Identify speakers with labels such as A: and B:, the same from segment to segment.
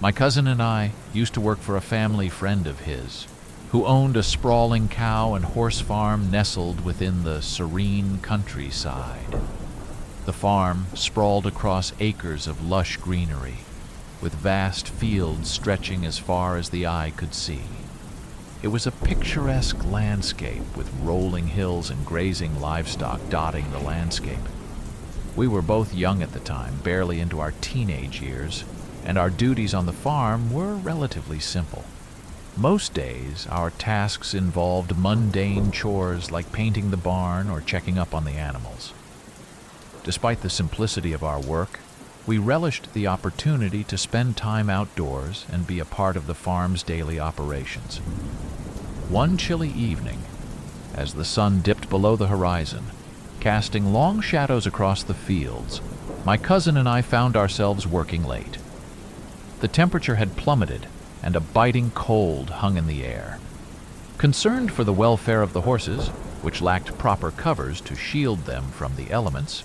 A: My cousin and I used to work for a family friend of his, who owned a sprawling cow and horse farm nestled within the serene countryside. The farm sprawled across acres of lush greenery, with vast fields stretching as far as the eye could see. It was a picturesque landscape with rolling hills and grazing livestock dotting the landscape. We were both young at the time, barely into our teenage years, and our duties on the farm were relatively simple. Most days, our tasks involved mundane chores like painting the barn or checking up on the animals. Despite the simplicity of our work, we relished the opportunity to spend time outdoors and be a part of the farm's daily operations. One chilly evening, as the sun dipped below the horizon, casting long shadows across the fields, my cousin and I found ourselves working late. The temperature had plummeted, and a biting cold hung in the air. Concerned for the welfare of the horses, which lacked proper covers to shield them from the elements,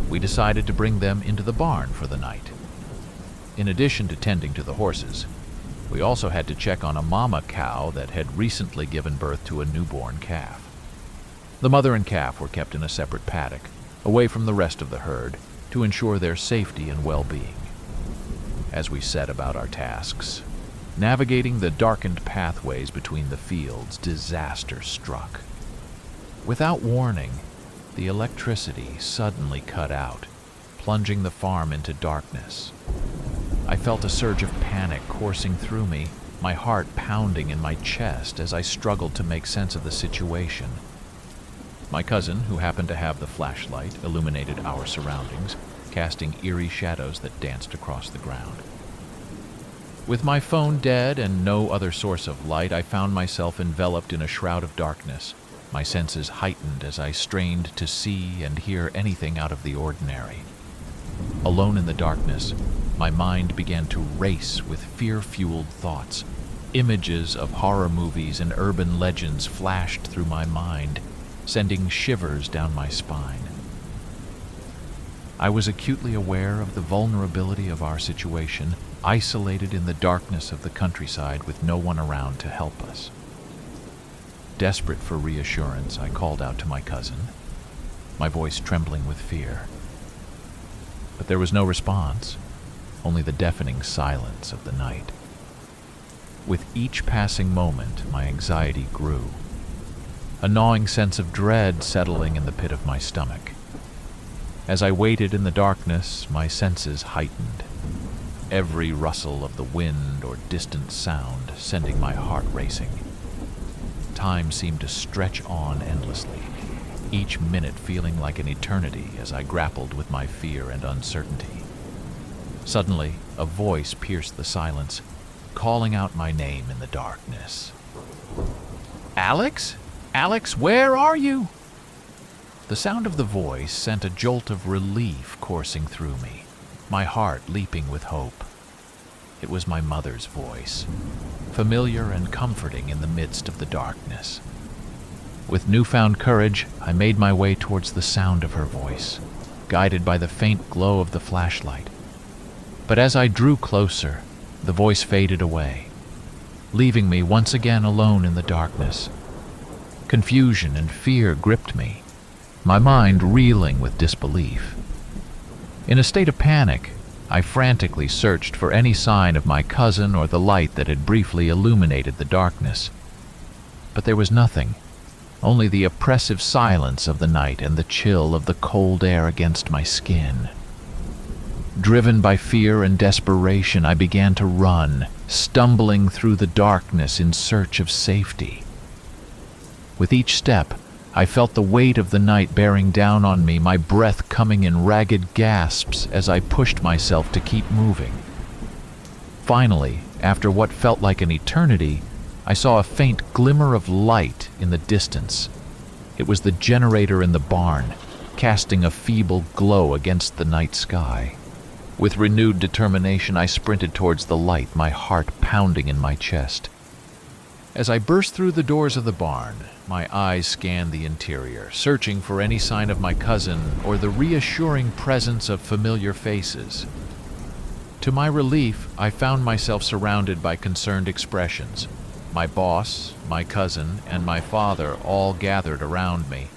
A: we decided to bring them into the barn for the night. In addition to tending to the horses, we also had to check on a mama cow that had recently given birth to a newborn calf. The mother and calf were kept in a separate paddock, away from the rest of the herd, to ensure their safety and well-being. As we set about our tasks, navigating the darkened pathways between the fields, disaster struck. Without warning, the electricity suddenly cut out, plunging the farm into darkness. I felt a surge of panic coursing through me, my heart pounding in my chest as I struggled to make sense of the situation. My cousin, who happened to have the flashlight, illuminated our surroundings, casting eerie shadows that danced across the ground. With my phone dead and no other source of light, I found myself enveloped in a shroud of darkness, my senses heightened as I strained to see and hear anything out of the ordinary. Alone in the darkness, my mind began to race with fear-fueled thoughts. Images of horror movies and urban legends flashed through my mind, sending shivers down my spine. I was acutely aware of the vulnerability of our situation, isolated in the darkness of the countryside with no one around to help us. Desperate for reassurance, I called out to my cousin, my voice trembling with fear. But there was no response, only the deafening silence of the night. With each passing moment, my anxiety grew, a gnawing sense of dread settling in the pit of my stomach. As I waited in the darkness, my senses heightened, every rustle of the wind or distant sound sending my heart racing. Time seemed to stretch on endlessly, each minute feeling like an eternity as I grappled with my fear and uncertainty. Suddenly, a voice pierced the silence, calling out my name in the darkness. "Alex? Alex, where are you?" The sound of the voice sent a jolt of relief coursing through me, my heart leaping with hope. It was my mother's voice, familiar and comforting in the midst of the darkness. With newfound courage, I made my way towards the sound of her voice, guided by the faint glow of the flashlight. But as I drew closer, the voice faded away, leaving me once again alone in the darkness. Confusion and fear gripped me, my mind reeling with disbelief. In a state of panic, I frantically searched for any sign of my cousin or the light that had briefly illuminated the darkness. But there was nothing, only the oppressive silence of the night and the chill of the cold air against my skin. Driven by fear and desperation, I began to run, stumbling through the darkness in search of safety. With each step, I felt the weight of the night bearing down on me, my breath coming in ragged gasps as I pushed myself to keep moving. Finally, after what felt like an eternity, I saw a faint glimmer of light in the distance. It was the generator in the barn, casting a feeble glow against the night sky. With renewed determination, I sprinted towards the light, my heart pounding in my chest. As I burst through the doors of the barn, my eyes scanned the interior, searching for any sign of my cousin or the reassuring presence of familiar faces. To my relief, I found myself surrounded by concerned expressions. My boss, my cousin, and my father all gathered around me,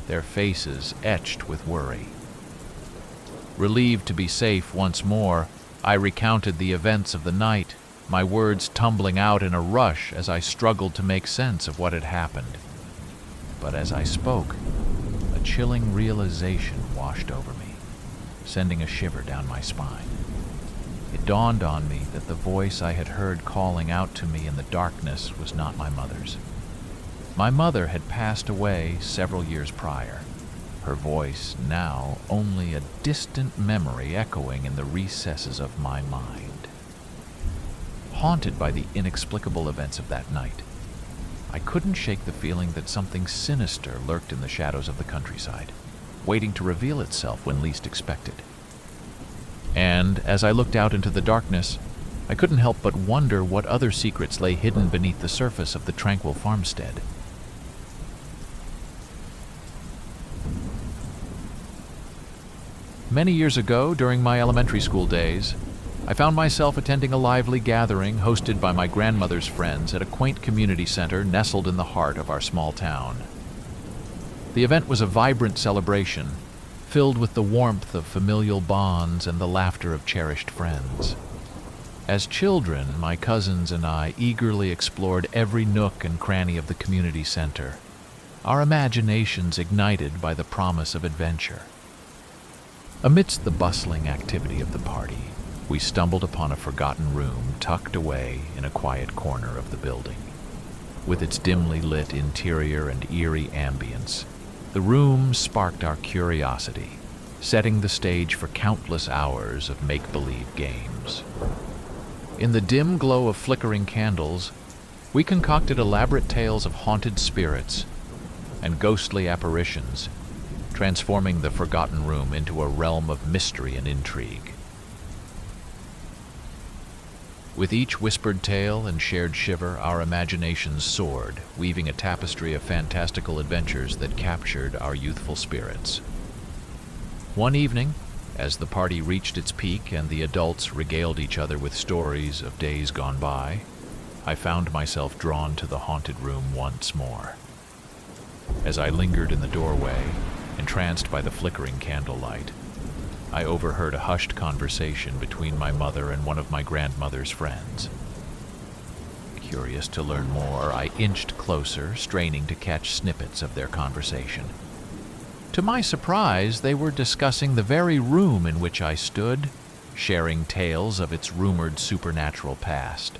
A: their faces etched with worry. Relieved to be safe once more, I recounted the events of the night, my words tumbling out in a rush as I struggled to make sense of what had happened. But as I spoke, a chilling realization washed over me, sending a shiver down my spine. It dawned on me that the voice I had heard calling out to me in the darkness was not my mother's. My mother had passed away several years prior, her voice now only a distant memory echoing in the recesses of my mind. Haunted by the inexplicable events of that night, I couldn't shake the feeling that something sinister lurked in the shadows of the countryside, waiting to reveal itself when least expected. And as I looked out into the darkness, I couldn't help but wonder what other secrets lay hidden beneath the surface of the tranquil farmstead. Many years ago, during my elementary school days, I found myself attending a lively gathering hosted by my grandmother's friends at a quaint community center nestled in the heart of our small town. The event was a vibrant celebration, filled with the warmth of familial bonds and the laughter of cherished friends. As children, my cousins and I eagerly explored every nook and cranny of the community center, our imaginations ignited by the promise of adventure. Amidst the bustling activity of the party, we stumbled upon a forgotten room tucked away in a quiet corner of the building. With its dimly lit interior and eerie ambience, the room sparked our curiosity, setting the stage for countless hours of make-believe games. In the dim glow of flickering candles, we concocted elaborate tales of haunted spirits and ghostly apparitions, transforming the forgotten room into a realm of mystery and intrigue. With each whispered tale and shared shiver, our imaginations soared, weaving a tapestry of fantastical adventures that captured our youthful spirits. One evening, as the party reached its peak and the adults regaled each other with stories of days gone by, I found myself drawn to the haunted room once more. As I lingered in the doorway, entranced by the flickering candlelight, I overheard a hushed conversation between my mother and one of my grandmother's friends. Curious to learn more, I inched closer, straining to catch snippets of their conversation. To my surprise, they were discussing the very room in which I stood, sharing tales of its rumored supernatural past.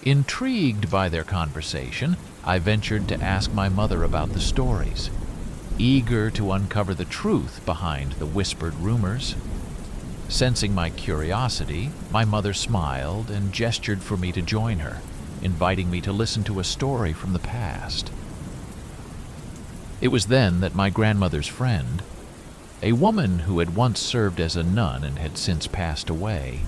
A: Intrigued by their conversation, I ventured to ask my mother about the stories, eager to uncover the truth behind the whispered rumors. Sensing my curiosity, my mother smiled and gestured for me to join her, inviting me to listen to a story from the past. It was then that my grandmother's friend, a woman who had once served as a nun and had since passed away,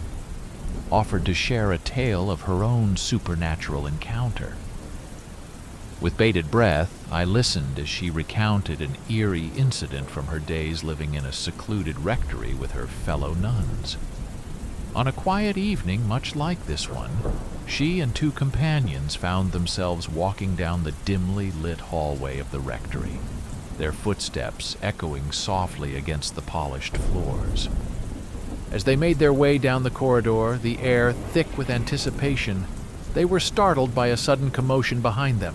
A: offered to share a tale of her own supernatural encounter. With bated breath, I listened as she recounted an eerie incident from her days living in a secluded rectory with her fellow nuns. On a quiet evening much like this one, she and two companions found themselves walking down the dimly lit hallway of the rectory, their footsteps echoing softly against the polished floors. As they made their way down the corridor, the air thick with anticipation, they were startled by a sudden commotion behind them.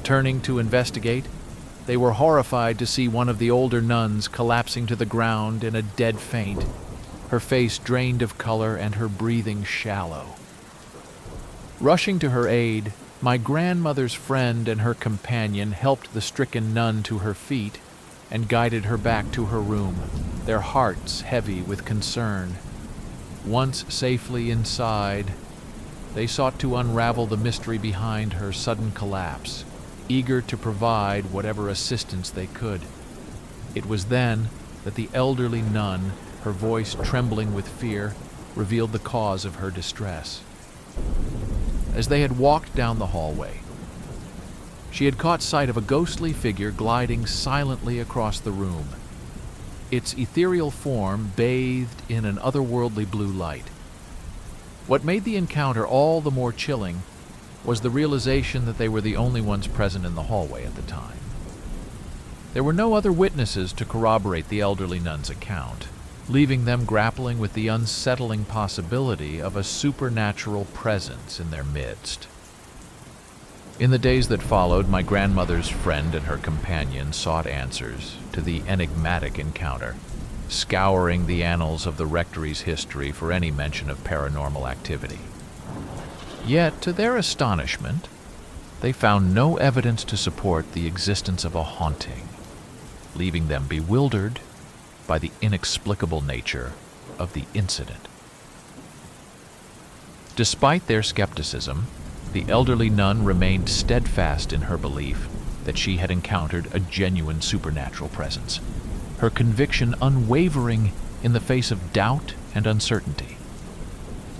A: Turning to investigate, they were horrified to see one of the older nuns collapsing to the ground in a dead faint, her face drained of color and her breathing shallow. Rushing to her aid, my grandmother's friend and her companion helped the stricken nun to her feet and guided her back to her room, their hearts heavy with concern. Once safely inside, they sought to unravel the mystery behind her sudden collapse, eager to provide whatever assistance they could. It was then that the elderly nun, her voice trembling with fear, revealed the cause of her distress. As they had walked down the hallway, she had caught sight of a ghostly figure gliding silently across the room. its ethereal form bathed in an otherworldly blue light. What made the encounter all the more chilling was the realization that they were the only ones present in the hallway at the time. There were no other witnesses to corroborate the elderly nun's account, leaving them grappling with the unsettling possibility of a supernatural presence in their midst. In the days that followed, my grandmother's friend and her companion sought answers to the enigmatic encounter, scouring the annals of the rectory's history for any mention of paranormal activity. Yet, to their astonishment, they found no evidence to support the existence of a haunting, leaving them bewildered by the inexplicable nature of the incident. Despite their skepticism, the elderly nun remained steadfast in her belief that she had encountered a genuine supernatural presence, her conviction unwavering in the face of doubt and uncertainty.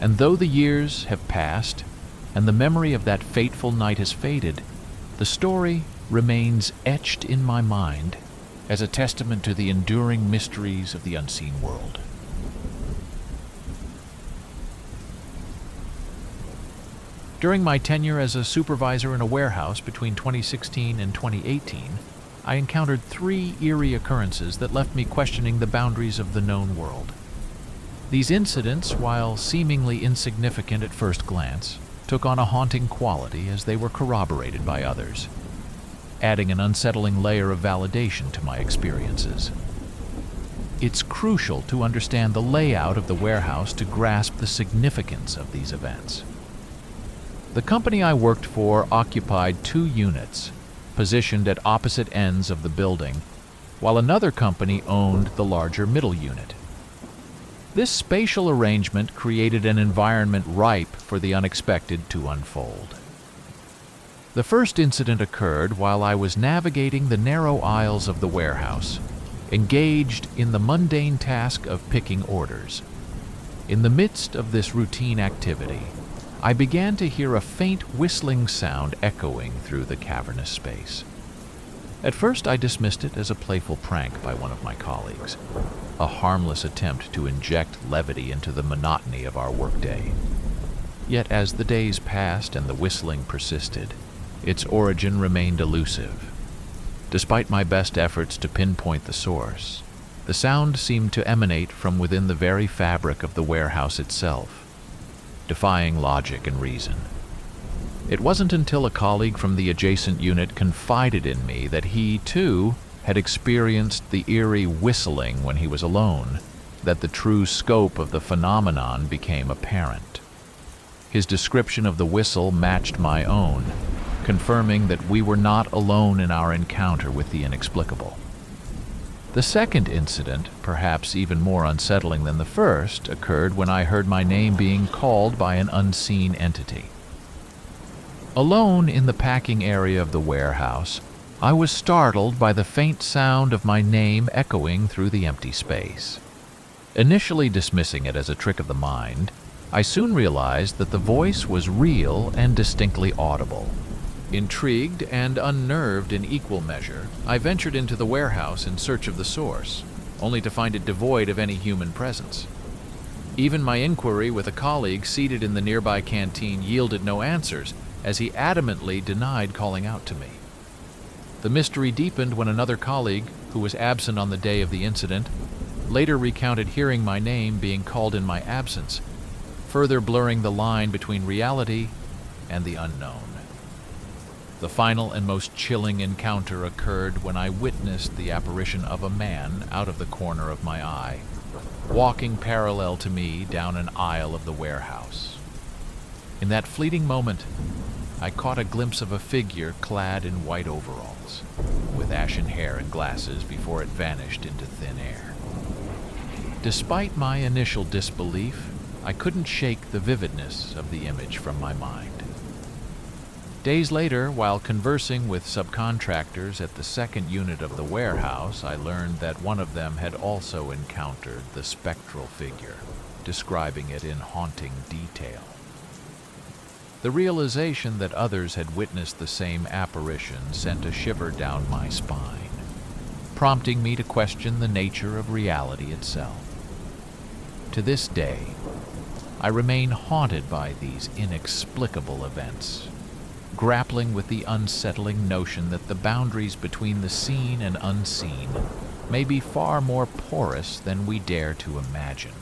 A: And though the years have passed and the memory of that fateful night has faded, the story remains etched in my mind as a testament to the enduring mysteries of the unseen world. During my tenure as a supervisor in a warehouse between 2016 and 2018, I encountered 3 eerie occurrences that left me questioning the boundaries of the known world. These incidents, while seemingly insignificant at first glance, took on a haunting quality as they were corroborated by others, adding an unsettling layer of validation to my experiences. It's crucial to understand the layout of the warehouse to grasp the significance of these events. The company I worked for occupied 2 units, positioned at opposite ends of the building, while another company owned the larger middle unit. This spatial arrangement created an environment ripe for the unexpected to unfold. The first incident occurred while I was navigating the narrow aisles of the warehouse, engaged in the mundane task of picking orders. In the midst of this routine activity, I began to hear a faint whistling sound echoing through the cavernous space. At first, I dismissed it as a playful prank by one of my colleagues, a harmless attempt to inject levity into the monotony of our workday. Yet as the days passed and the whistling persisted, its origin remained elusive. Despite my best efforts to pinpoint the source, the sound seemed to emanate from within the very fabric of the warehouse itself, defying logic and reason. It wasn't until a colleague from the adjacent unit confided in me that he, too, had experienced the eerie whistling when he was alone that the true scope of the phenomenon became apparent. His description of the whistle matched my own, confirming that we were not alone in our encounter with the inexplicable. The second incident, perhaps even more unsettling than the first, occurred when I heard my name being called by an unseen entity. Alone in the packing area of the warehouse, I was startled by the faint sound of my name echoing through the empty space. Initially dismissing it as a trick of the mind, I soon realized that the voice was real and distinctly audible. Intrigued and unnerved in equal measure, I ventured into the warehouse in search of the source, only to find it devoid of any human presence. Even my inquiry with a colleague seated in the nearby canteen yielded no answers, as he adamantly denied calling out to me. The mystery deepened when another colleague, who was absent on the day of the incident, later recounted hearing my name being called in my absence, further blurring the line between reality and the unknown. The final and most chilling encounter occurred when I witnessed the apparition of a man out of the corner of my eye, walking parallel to me down an aisle of the warehouse. In that fleeting moment, I caught a glimpse of a figure clad in white overalls, with ashen hair and glasses before it vanished into thin air. Despite my initial disbelief, I couldn't shake the vividness of the image from my mind. Days later, while conversing with subcontractors at the second unit of the warehouse, I learned that one of them had also encountered the spectral figure, describing it in haunting detail. The realization that others had witnessed the same apparition sent a shiver down my spine. prompting me to question the nature of reality itself. To this day, I remain haunted by these inexplicable events, grappling with the unsettling notion that the boundaries between the seen and unseen may be far more porous than we dare to imagine.